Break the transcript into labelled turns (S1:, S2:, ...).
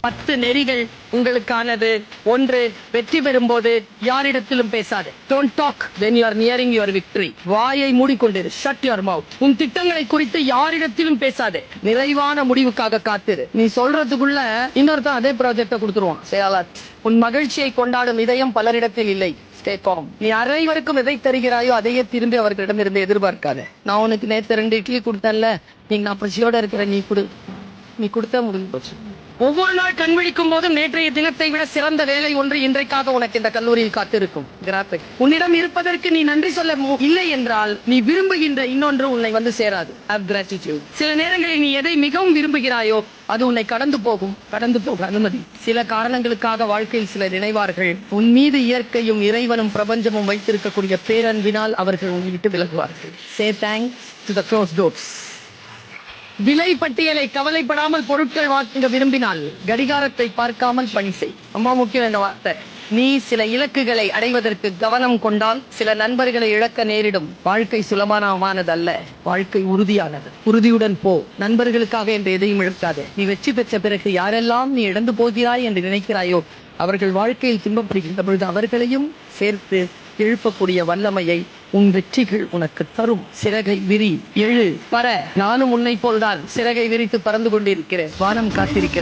S1: 10 நெறிகள் உங்களுக்கானது. 1, வெற்றி பெறும்போது யாரிடத்திலும் பேசாதே. Don't talk when you are nearing your victory. வாயை மூடிக்கொண்டிரு. Shut your mouth. உன் திட்டங்களை குறித்து யாரிடத்திலும் பேசாதே. நிறைவான முடிவுக்காக காத்திரு. நீ சொல்றதுக்குள்ள இன்னொருத்தன் அதே ப்ராஜெக்ட கொடுத்துருவான். உன் மகிழ்ச்சியை கொண்டாடும் இதயம் பலரிடத்தில் இல்லை. Stay calm. நீ அனைவருக்கும் எதை தருகிறாயோ அதையே திரும்பி அவர்களிடம் இருந்து எதிர்பார்க்காத. நான் உனக்கு நேத்து 2 இட்லி கொடுத்தேன்ல, நீங்க நான் பசியோட இருக்கிற, நீ கொடு. நீ கொடுத்தா முடிஞ்சு போச்சு. ஒவ்வொரு நாள் கண்விழிக்கும் போதும் நேற்றைய தினத்தை விட சிறந்த வேலை ஒன்று இன்றைக்காக உனக்கு இந்த கல்லூரியில் காத்திருக்கும். உன்னிடம் இருப்பதற்கு நீ நன்றி சொல்ல இல்லை என்றால் நீ விரும்புகின்ற இன்னொன்று உன்னை வந்து சேராது. Have gratitude. சில நேரங்களில் நீ எதை மிகவும் விரும்புகிறாயோ அது உன்னை கடந்து போக அனுமதி. சில காரணங்களுக்காக வாழ்க்கையில் சிலர் இணைவார்கள். உன் மீது இயற்கையும் இறைவனும் பிரபஞ்சமும் வைத்திருக்கக்கூடிய பேரன்பினால் அவர்கள் உன்னை விட்டு விலகுவார்கள். Say thanks to the closed doors. விலை பட்டியலை கவலைப்படாமல் பொருட்கள் வாங்க விரும்பினால் கடிகாரத்தை பார்க்காமல் பணி செய். ரொம்ப முக்கியம் இந்த வார்த்தை. நீ சில இலக்குகளை அடைவதற்கு கவனம் கொண்டால் சில நண்பர்களை இழக்க நேரிடும். வாழ்க்கை சுலபமானது அல்ல, வாழ்க்கை உறுதியானது. உறுதியுடன் போ. நண்பர்களுக்காக என்று எதையும் இழக்காதே. நீ வெற்றி பெற்ற பிறகு யாரெல்லாம் நீ இழந்து போகிறாய் என்று நினைக்கிறாயோ அவர்கள் வாழ்க்கையில் துன்பப்படுகின்ற பொழுது அவர்களையும் சேர்த்து எழுப்பக்கூடிய வல்லமையை உன் வெற்றிகள் உனக்கு தரும். சிறகை விரி, எழு, பற. நானும் உன்னை போல்தான் சிறகை விரித்து பறந்து கொண்டிருக்கிறேன். வானம் காத்திருக்கிறேன்.